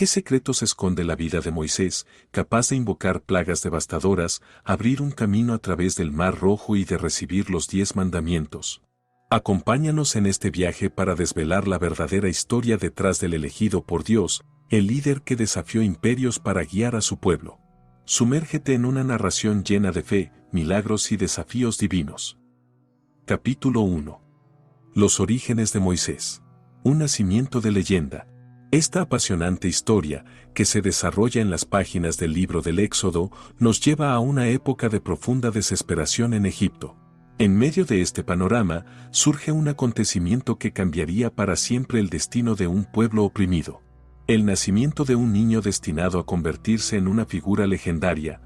qué secretos esconde la vida de Moisés, capaz de invocar plagas devastadoras, abrir un camino a través del Mar Rojo y de recibir los 10 mandamientos? Acompáñanos en este viaje para desvelar la verdadera historia detrás del elegido por Dios, el líder que desafió imperios para guiar a su pueblo. Sumérgete en una narración llena de fe, milagros y desafíos divinos. Capítulo 1. Los orígenes de Moisés. Un nacimiento de leyenda. Esta apasionante historia, que se desarrolla en las páginas del libro del Éxodo, nos lleva a una época de profunda desesperación en Egipto. En medio de este panorama, surge un acontecimiento que cambiaría para siempre el destino de un pueblo oprimido. El nacimiento de un niño destinado a convertirse en una figura legendaria,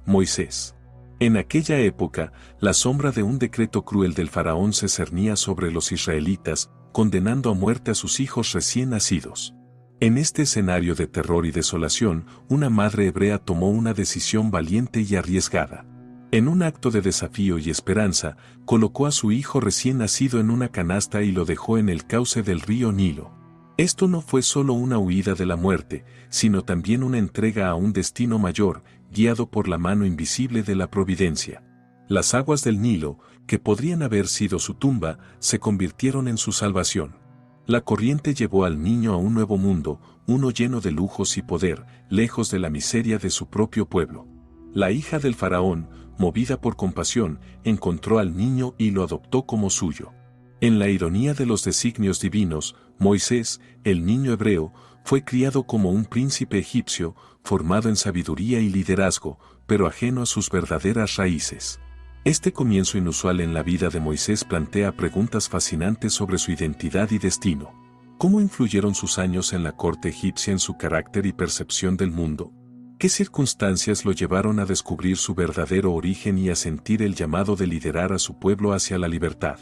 Moisés. En aquella época, la sombra de un decreto cruel del faraón se cernía sobre los israelitas, condenando a muerte a sus hijos recién nacidos. En este escenario de terror y desolación, una madre hebrea tomó una decisión valiente y arriesgada. En un acto de desafío y esperanza, colocó a su hijo recién nacido en una canasta y lo dejó en el cauce del río Nilo. Esto no fue solo una huida de la muerte, sino también una entrega a un destino mayor, guiado por la mano invisible de la providencia. Las aguas del Nilo, que podrían haber sido su tumba, se convirtieron en su salvación. La corriente llevó al niño a un nuevo mundo, uno lleno de lujos y poder, lejos de la miseria de su propio pueblo. La hija del faraón, movida por compasión, encontró al niño y lo adoptó como suyo. En la ironía de los designios divinos, Moisés, el niño hebreo, fue criado como un príncipe egipcio, formado en sabiduría y liderazgo, pero ajeno a sus verdaderas raíces. Este comienzo inusual en la vida de Moisés plantea preguntas fascinantes sobre su identidad y destino. ¿Cómo influyeron sus años en la corte egipcia en su carácter y percepción del mundo? ¿Qué circunstancias lo llevaron a descubrir su verdadero origen y a sentir el llamado de liderar a su pueblo hacia la libertad?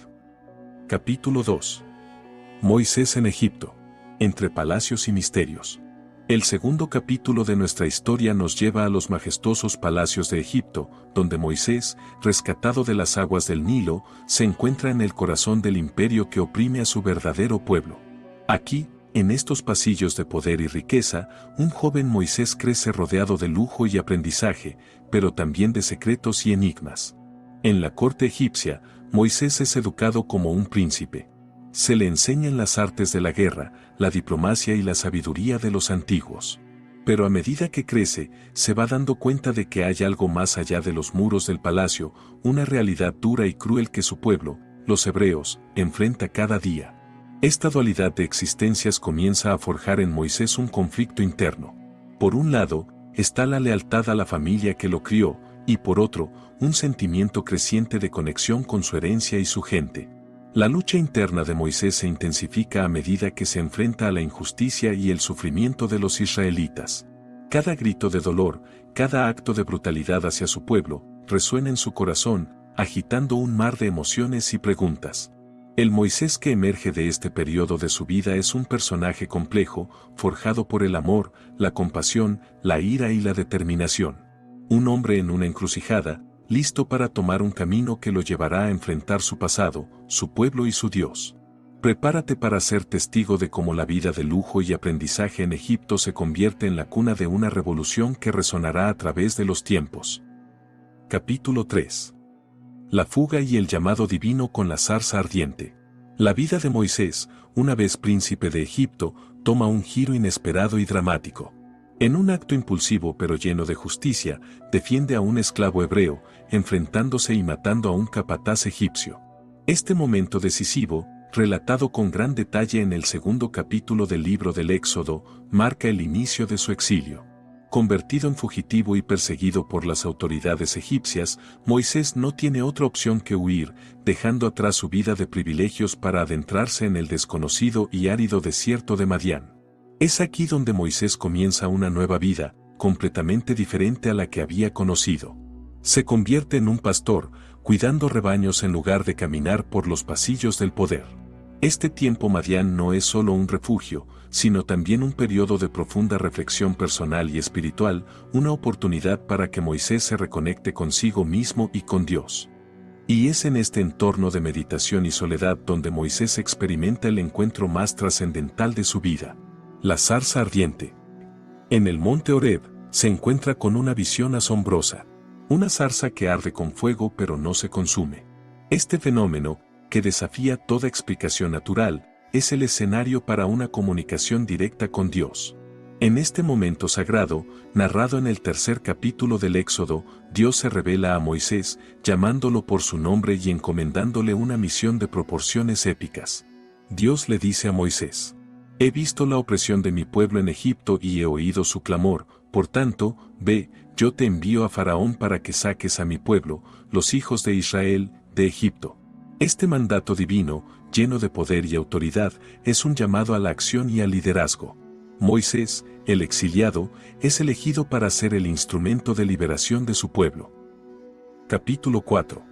Capítulo 2. Moisés en Egipto. Entre palacios y misterios. El segundo capítulo de nuestra historia nos lleva a los majestuosos palacios de Egipto, donde Moisés, rescatado de las aguas del Nilo, se encuentra en el corazón del imperio que oprime a su verdadero pueblo. Aquí, en estos pasillos de poder y riqueza, un joven Moisés crece rodeado de lujo y aprendizaje, pero también de secretos y enigmas. En la corte egipcia, Moisés es educado como un príncipe. Se le enseñan las artes de la guerra, la diplomacia y la sabiduría de los antiguos. Pero a medida que crece, se va dando cuenta de que hay algo más allá de los muros del palacio, una realidad dura y cruel que su pueblo, los hebreos, enfrenta cada día. Esta dualidad de existencias comienza a forjar en Moisés un conflicto interno. Por un lado, está la lealtad a la familia que lo crió, y por otro, un sentimiento creciente de conexión con su herencia y su gente. La lucha interna de Moisés se intensifica a medida que se enfrenta a la injusticia y el sufrimiento de los israelitas. Cada grito de dolor, cada acto de brutalidad hacia su pueblo, resuena en su corazón, agitando un mar de emociones y preguntas. El Moisés que emerge de este periodo de su vida es un personaje complejo, forjado por el amor, la compasión, la ira y la determinación. Un hombre en una encrucijada, listo para tomar un camino que lo llevará a enfrentar su pasado, su pueblo y su Dios. Prepárate para ser testigo de cómo la vida de lujo y aprendizaje en Egipto se convierte en la cuna de una revolución que resonará a través de los tiempos. Capítulo 3. La fuga y el llamado divino con la zarza ardiente. La vida de Moisés, una vez príncipe de Egipto, toma un giro inesperado y dramático. En un acto impulsivo pero lleno de justicia, defiende a un esclavo hebreo, enfrentándose y matando a un capataz egipcio. Este momento decisivo, relatado con gran detalle en el segundo capítulo del libro del Éxodo, marca el inicio de su exilio. Convertido en fugitivo y perseguido por las autoridades egipcias, Moisés no tiene otra opción que huir, dejando atrás su vida de privilegios para adentrarse en el desconocido y árido desierto de Madián. Es aquí donde Moisés comienza una nueva vida, completamente diferente a la que había conocido. Se convierte en un pastor, cuidando rebaños en lugar de caminar por los pasillos del poder. Este tiempo Madián no es solo un refugio, sino también un periodo de profunda reflexión personal y espiritual, una oportunidad para que Moisés se reconecte consigo mismo y con Dios. Y es en este entorno de meditación y soledad donde Moisés experimenta el encuentro más trascendental de su vida. La zarza ardiente. En el monte Horeb, se encuentra con una visión asombrosa. Una zarza que arde con fuego pero no se consume. Este fenómeno, que desafía toda explicación natural, es el escenario para una comunicación directa con Dios. En este momento sagrado, narrado en el tercer capítulo del Éxodo, Dios se revela a Moisés, llamándolo por su nombre y encomendándole una misión de proporciones épicas. Dios le dice a Moisés: he visto la opresión de mi pueblo en Egipto y he oído su clamor, por tanto, ve, yo te envío a Faraón para que saques a mi pueblo, los hijos de Israel, de Egipto. Este mandato divino, lleno de poder y autoridad, es un llamado a la acción y al liderazgo. Moisés, el exiliado, es elegido para ser el instrumento de liberación de su pueblo. Capítulo 4.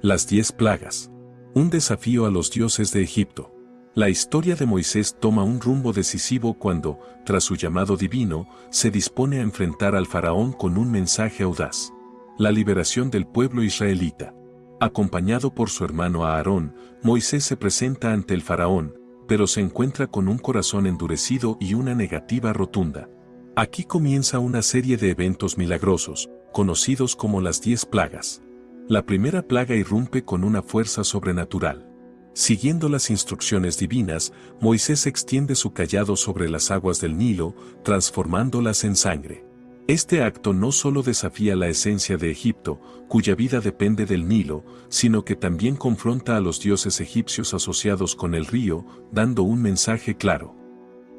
Las 10 plagas. Un desafío a los dioses de Egipto. La historia de Moisés toma un rumbo decisivo cuando, tras su llamado divino, se dispone a enfrentar al faraón con un mensaje audaz: la liberación del pueblo israelita. Acompañado por su hermano Aarón, Moisés se presenta ante el faraón, pero se encuentra con un corazón endurecido y una negativa rotunda. Aquí comienza una serie de eventos milagrosos, conocidos como las 10 plagas. La primera plaga irrumpe con una fuerza sobrenatural. Siguiendo las instrucciones divinas, Moisés extiende su cayado sobre las aguas del Nilo, transformándolas en sangre. Este acto no solo desafía la esencia de Egipto, cuya vida depende del Nilo, sino que también confronta a los dioses egipcios asociados con el río, dando un mensaje claro.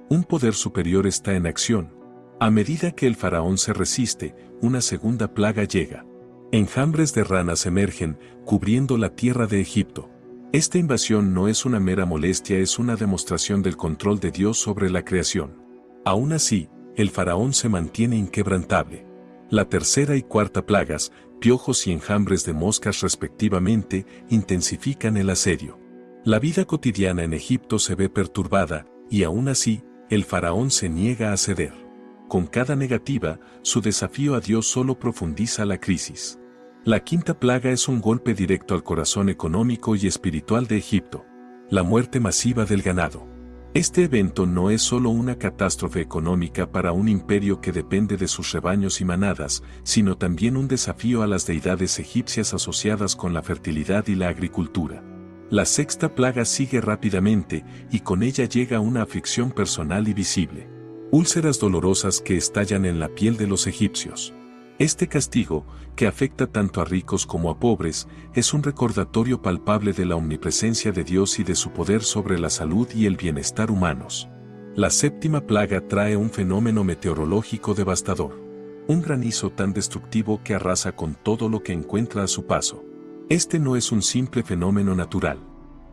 Un poder superior está en acción. A medida que el faraón se resiste, una segunda plaga llega. Enjambres de ranas emergen, cubriendo la tierra de Egipto. Esta invasión no es una mera molestia, es una demostración del control de Dios sobre la creación. Aún así, el faraón se mantiene inquebrantable. La tercera y cuarta plagas, piojos y enjambres de moscas respectivamente, intensifican el asedio. La vida cotidiana en Egipto se ve perturbada, y aún así, el faraón se niega a ceder. Con cada negativa, su desafío a Dios solo profundiza la crisis. La quinta plaga es un golpe directo al corazón económico y espiritual de Egipto: la muerte masiva del ganado. Este evento no es solo una catástrofe económica para un imperio que depende de sus rebaños y manadas, sino también un desafío a las deidades egipcias asociadas con la fertilidad y la agricultura. La sexta plaga sigue rápidamente, y con ella llega una aflicción personal y visible: úlceras dolorosas que estallan en la piel de los egipcios. Este castigo, que afecta tanto a ricos como a pobres, es un recordatorio palpable de la omnipresencia de Dios y de su poder sobre la salud y el bienestar humanos. La séptima plaga trae un fenómeno meteorológico devastador: un granizo tan destructivo que arrasa con todo lo que encuentra a su paso. Este no es un simple fenómeno natural.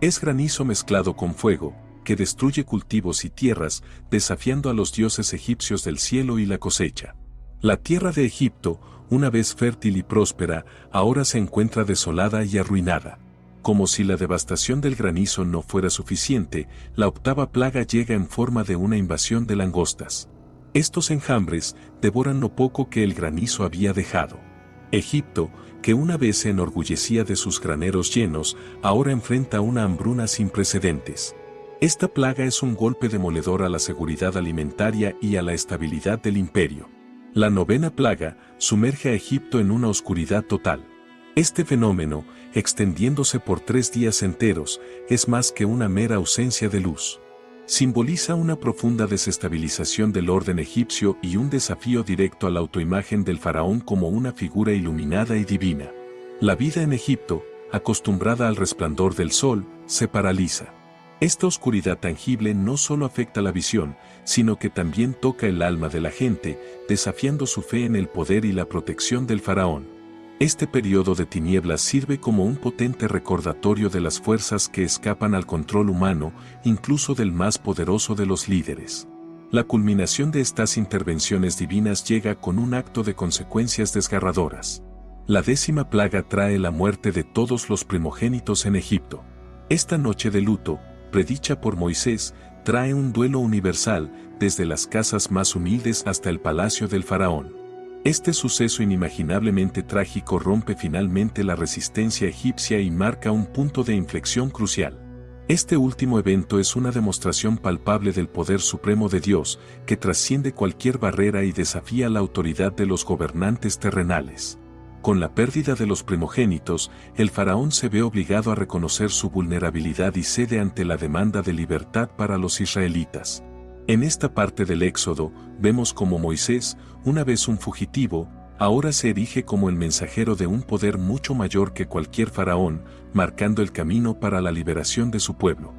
Es granizo mezclado con fuego, que destruye cultivos y tierras, desafiando a los dioses egipcios del cielo y la cosecha. La tierra de Egipto, una vez fértil y próspera, ahora se encuentra desolada y arruinada. Como si la devastación del granizo no fuera suficiente, la octava plaga llega en forma de una invasión de langostas. Estos enjambres devoran lo poco que el granizo había dejado. Egipto, que una vez se enorgullecía de sus graneros llenos, ahora enfrenta una hambruna sin precedentes. Esta plaga es un golpe demoledor a la seguridad alimentaria y a la estabilidad del imperio. La novena plaga sumerge a Egipto en una oscuridad total. Este fenómeno, extendiéndose por 3 días enteros, es más que una mera ausencia de luz. Simboliza una profunda desestabilización del orden egipcio y un desafío directo a la autoimagen del faraón como una figura iluminada y divina. La vida en Egipto, acostumbrada al resplandor del sol, se paraliza. Esta oscuridad tangible no solo afecta la visión, sino que también toca el alma de la gente, desafiando su fe en el poder y la protección del faraón. Este periodo de tinieblas sirve como un potente recordatorio de las fuerzas que escapan al control humano, incluso del más poderoso de los líderes. La culminación de estas intervenciones divinas llega con un acto de consecuencias desgarradoras. La 10ª plaga trae la muerte de todos los primogénitos en Egipto. Esta noche de luto, predicha por Moisés, trae un duelo universal, desde las casas más humildes hasta el palacio del faraón. Este suceso inimaginablemente trágico rompe finalmente la resistencia egipcia y marca un punto de inflexión crucial. Este último evento es una demostración palpable del poder supremo de Dios, que trasciende cualquier barrera y desafía la autoridad de los gobernantes terrenales. Con la pérdida de los primogénitos, el faraón se ve obligado a reconocer su vulnerabilidad y cede ante la demanda de libertad para los israelitas. En esta parte del Éxodo, vemos cómo Moisés, una vez un fugitivo, ahora se erige como el mensajero de un poder mucho mayor que cualquier faraón, marcando el camino para la liberación de su pueblo.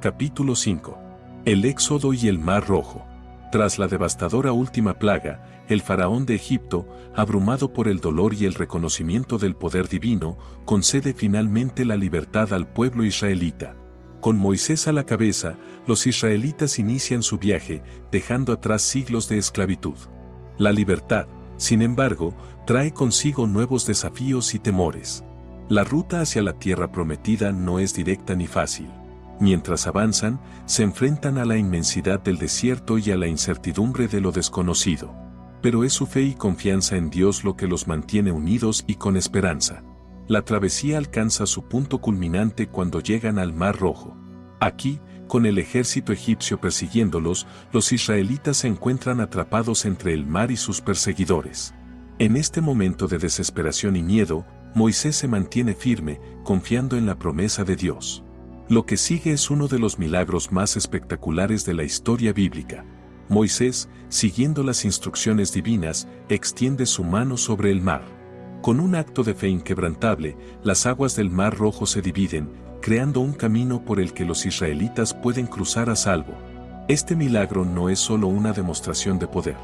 Capítulo 5. El Éxodo y el Mar Rojo. Tras la devastadora última plaga, el faraón de Egipto, abrumado por el dolor y el reconocimiento del poder divino, concede finalmente la libertad al pueblo israelita. Con Moisés a la cabeza, los israelitas inician su viaje, dejando atrás siglos de esclavitud. La libertad, sin embargo, trae consigo nuevos desafíos y temores. La ruta hacia la tierra prometida no es directa ni fácil. Mientras avanzan, se enfrentan a la inmensidad del desierto y a la incertidumbre de lo desconocido. Pero es su fe y confianza en Dios lo que los mantiene unidos y con esperanza. La travesía alcanza su punto culminante cuando llegan al Mar Rojo. Aquí, con el ejército egipcio persiguiéndolos, los israelitas se encuentran atrapados entre el mar y sus perseguidores. En este momento de desesperación y miedo, Moisés se mantiene firme, confiando en la promesa de Dios. Lo que sigue es uno de los milagros más espectaculares de la historia bíblica. Moisés, siguiendo las instrucciones divinas, extiende su mano sobre el mar. Con un acto de fe inquebrantable, las aguas del Mar Rojo se dividen, creando un camino por el que los israelitas pueden cruzar a salvo. Este milagro no es solo una demostración de poder.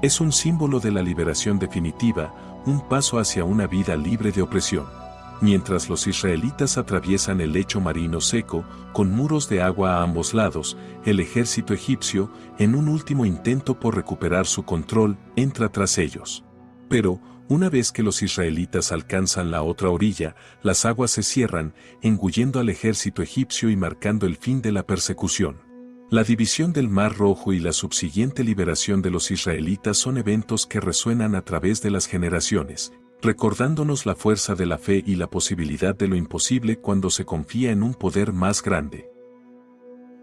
Es un símbolo de la liberación definitiva, un paso hacia una vida libre de opresión. Mientras los israelitas atraviesan el lecho marino seco, con muros de agua a ambos lados, el ejército egipcio, en un último intento por recuperar su control, entra tras ellos. Pero, una vez que los israelitas alcanzan la otra orilla, las aguas se cierran, engullendo al ejército egipcio y marcando el fin de la persecución. La división del Mar Rojo y la subsiguiente liberación de los israelitas son eventos que resuenan a través de las generaciones, recordándonos la fuerza de la fe y la posibilidad de lo imposible cuando se confía en un poder más grande.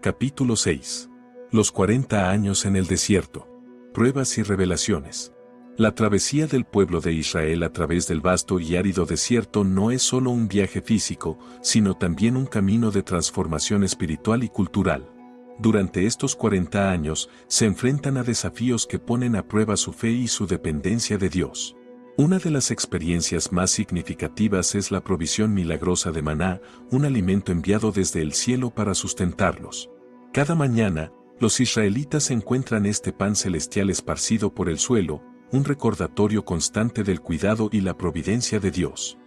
Capítulo 6. Los 40 años en el desierto. Pruebas y revelaciones. La travesía del pueblo de Israel a través del vasto y árido desierto no es solo un viaje físico, sino también un camino de transformación espiritual y cultural. Durante estos 40 años, se enfrentan a desafíos que ponen a prueba su fe y su dependencia de Dios. Una de las experiencias más significativas es la provisión milagrosa de maná, un alimento enviado desde el cielo para sustentarlos. Cada mañana, los israelitas encuentran este pan celestial esparcido por el suelo, un recordatorio constante del cuidado y la providencia de Dios.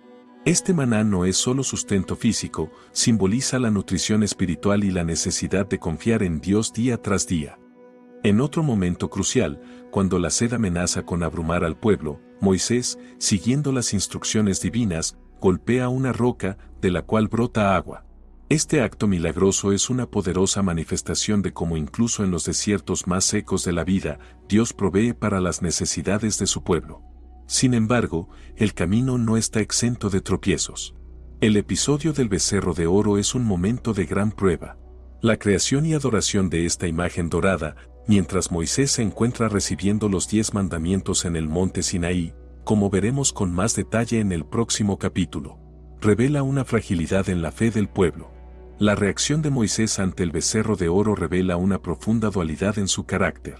Este maná no es solo sustento físico, simboliza la nutrición espiritual y la necesidad de confiar en Dios día tras día. En otro momento crucial, cuando la sed amenaza con abrumar al pueblo, Moisés, siguiendo las instrucciones divinas, golpea una roca, de la cual brota agua. Este acto milagroso es una poderosa manifestación de cómo incluso en los desiertos más secos de la vida, Dios provee para las necesidades de su pueblo. Sin embargo, el camino no está exento de tropiezos. El episodio del becerro de oro es un momento de gran prueba. La creación y adoración de esta imagen dorada, mientras Moisés se encuentra recibiendo los 10 mandamientos en el monte Sinaí, como veremos con más detalle en el próximo capítulo, revela una fragilidad en la fe del pueblo. La reacción de Moisés ante el becerro de oro revela una profunda dualidad en su carácter.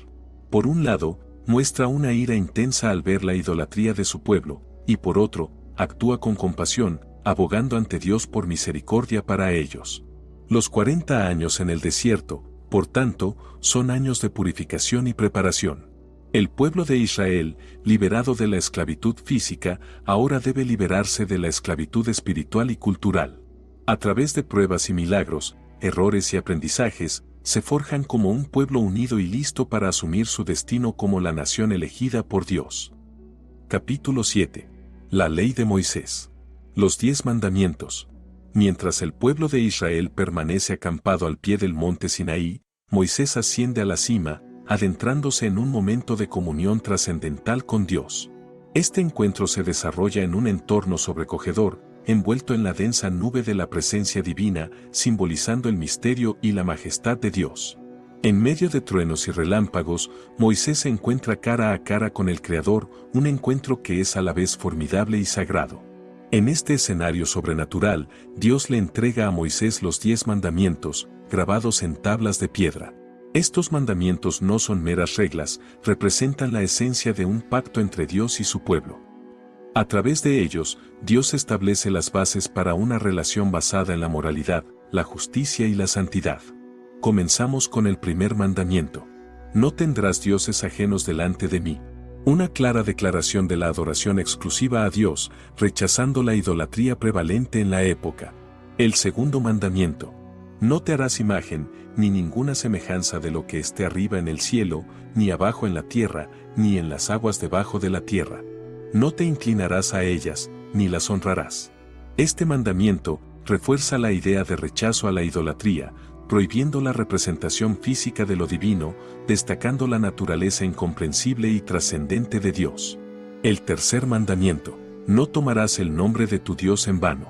Por un lado, muestra una ira intensa al ver la idolatría de su pueblo, y por otro, actúa con compasión, abogando ante Dios por misericordia para ellos. Los 40 años en el desierto, por tanto, son años de purificación y preparación. El pueblo de Israel, liberado de la esclavitud física, ahora debe liberarse de la esclavitud espiritual y cultural. A través de pruebas y milagros, errores y aprendizajes, se forjan como un pueblo unido y listo para asumir su destino como la nación elegida por Dios. Capítulo 7. La ley de Moisés. Los 10 mandamientos. Mientras el pueblo de Israel permanece acampado al pie del monte Sinaí, Moisés asciende a la cima, adentrándose en un momento de comunión trascendental con Dios. Este encuentro se desarrolla en un entorno sobrecogedor, envuelto en la densa nube de la presencia divina, simbolizando el misterio y la majestad de Dios. En medio de truenos y relámpagos, Moisés se encuentra cara a cara con el Creador, un encuentro que es a la vez formidable y sagrado. En este escenario sobrenatural, Dios le entrega a Moisés los 10 mandamientos, grabados en tablas de piedra. Estos mandamientos no son meras reglas, representan la esencia de un pacto entre Dios y su pueblo. A través de ellos, Dios establece las bases para una relación basada en la moralidad, la justicia y la santidad. Comenzamos con el primer mandamiento. No tendrás dioses ajenos delante de mí. Una clara declaración de la adoración exclusiva a Dios, rechazando la idolatría prevalente en la época. El segundo mandamiento. No te harás imagen, ni ninguna semejanza de lo que esté arriba en el cielo, ni abajo en la tierra, ni en las aguas debajo de la tierra. No te inclinarás a ellas, ni las honrarás. Este mandamiento refuerza la idea de rechazo a la idolatría, prohibiendo la representación física de lo divino, destacando la naturaleza incomprensible y trascendente de Dios. El tercer mandamiento. No tomarás el nombre de tu Dios en vano.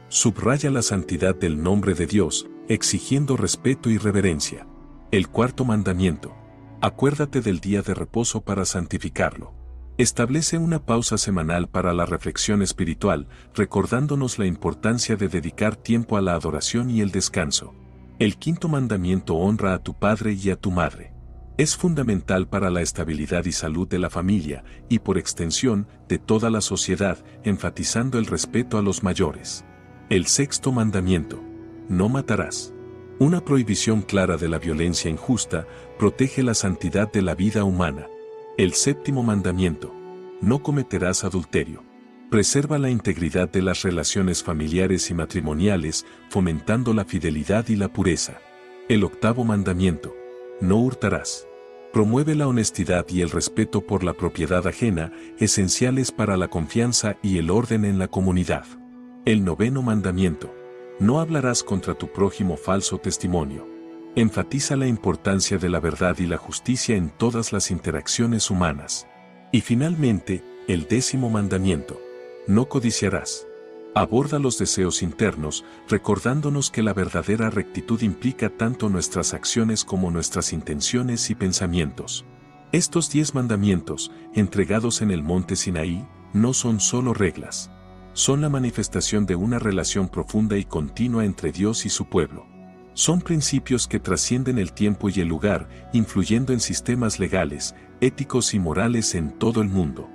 Subraya la santidad del nombre de Dios, exigiendo respeto y reverencia. El cuarto mandamiento. Acuérdate del día de reposo para santificarlo. Establece una pausa semanal para la reflexión espiritual, recordándonos la importancia de dedicar tiempo a la adoración y el descanso. El quinto mandamiento. Honra a tu padre y a tu madre. Es fundamental para la estabilidad y salud de la familia, y por extensión, de toda la sociedad, enfatizando el respeto a los mayores. El sexto mandamiento. No matarás. Una prohibición clara de la violencia injusta, protege la santidad de la vida humana. El séptimo mandamiento. No cometerás adulterio. Preserva la integridad de las relaciones familiares y matrimoniales, fomentando la fidelidad y la pureza. El octavo mandamiento. No hurtarás. Promueve la honestidad y el respeto por la propiedad ajena, esenciales para la confianza y el orden en la comunidad. El noveno mandamiento. No hablarás contra tu prójimo falso testimonio. Enfatiza la importancia de la verdad y la justicia en todas las interacciones humanas. Y finalmente, el décimo mandamiento. No codiciarás. Aborda los deseos internos, recordándonos que la verdadera rectitud implica tanto nuestras acciones como nuestras intenciones y pensamientos. Estos 10 mandamientos, entregados en el monte Sinaí, no son solo reglas. Son la manifestación de una relación profunda y continua entre Dios y su pueblo. Son principios que trascienden el tiempo y el lugar, influyendo en sistemas legales, éticos y morales en todo el mundo.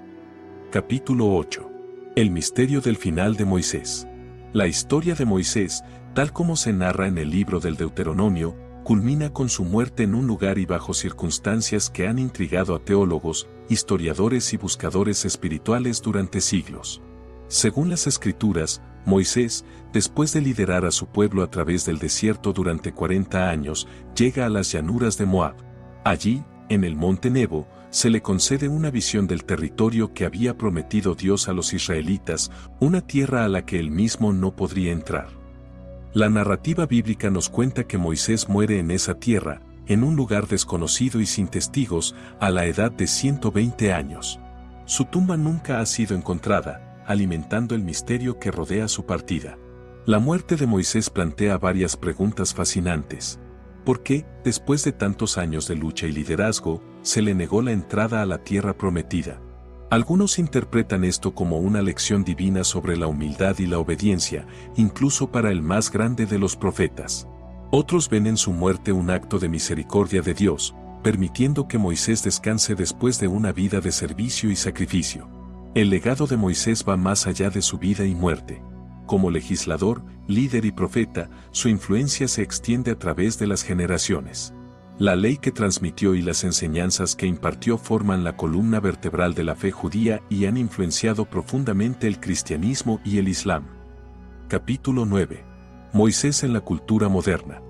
Capítulo 8. El misterio del final de Moisés. La historia de Moisés, tal como se narra en el libro del Deuteronomio, culmina con su muerte en un lugar y bajo circunstancias que han intrigado a teólogos, historiadores y buscadores espirituales durante siglos. Según las Escrituras, Moisés, después de liderar a su pueblo a través del desierto durante 40 años, llega a las llanuras de Moab. Allí, en el monte Nebo, se le concede una visión del territorio que había prometido Dios a los israelitas, una tierra a la que él mismo no podría entrar. La narrativa bíblica nos cuenta que Moisés muere en esa tierra, en un lugar desconocido y sin testigos, a la edad de 120 años. Su tumba nunca ha sido encontrada, alimentando el misterio que rodea su partida. La muerte de Moisés plantea varias preguntas fascinantes. ¿Por qué, después de tantos años de lucha y liderazgo, se le negó la entrada a la tierra prometida? Algunos interpretan esto como una lección divina sobre la humildad y la obediencia, incluso para el más grande de los profetas. Otros ven en su muerte un acto de misericordia de Dios, permitiendo que Moisés descanse después de una vida de servicio y sacrificio. El legado de Moisés va más allá de su vida y muerte. Como legislador, líder y profeta, su influencia se extiende a través de las generaciones. La ley que transmitió y las enseñanzas que impartió forman la columna vertebral de la fe judía y han influenciado profundamente el cristianismo y el islam. Capítulo 9. Moisés en la cultura moderna.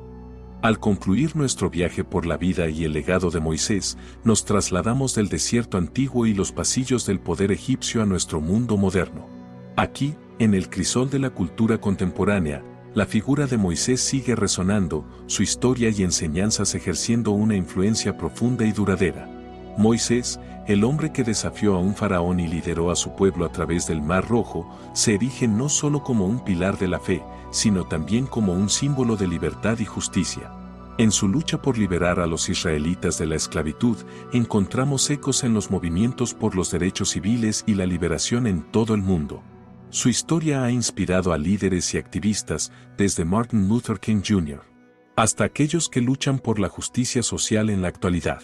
Al concluir nuestro viaje por la vida y el legado de Moisés, nos trasladamos del desierto antiguo y los pasillos del poder egipcio a nuestro mundo moderno. Aquí, en el crisol de la cultura contemporánea, la figura de Moisés sigue resonando, su historia y enseñanzas ejerciendo una influencia profunda y duradera. Moisés, el hombre que desafió a un faraón y lideró a su pueblo a través del Mar Rojo, se erige no solo como un pilar de la fe, sino también como un símbolo de libertad y justicia. En su lucha por liberar a los israelitas de la esclavitud, encontramos ecos en los movimientos por los derechos civiles y la liberación en todo el mundo. Su historia ha inspirado a líderes y activistas, desde Martin Luther King Jr. hasta aquellos que luchan por la justicia social en la actualidad.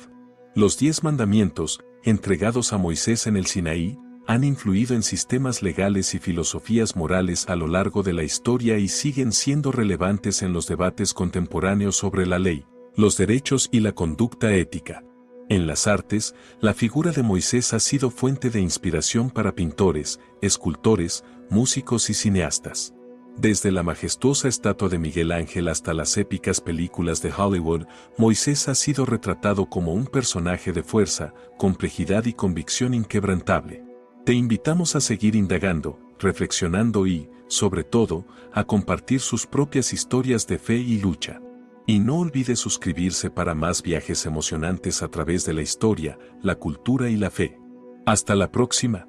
Los 10 mandamientos, entregados a Moisés en el Sinaí, han influido en sistemas legales y filosofías morales a lo largo de la historia y siguen siendo relevantes en los debates contemporáneos sobre la ley, los derechos y la conducta ética. En las artes, la figura de Moisés ha sido fuente de inspiración para pintores, escultores, músicos y cineastas. Desde la majestuosa estatua de Miguel Ángel hasta las épicas películas de Hollywood, Moisés ha sido retratado como un personaje de fuerza, complejidad y convicción inquebrantable. Te invitamos a seguir indagando, reflexionando y, sobre todo, a compartir sus propias historias de fe y lucha. Y no olvides suscribirse para más viajes emocionantes a través de la historia, la cultura y la fe. Hasta la próxima.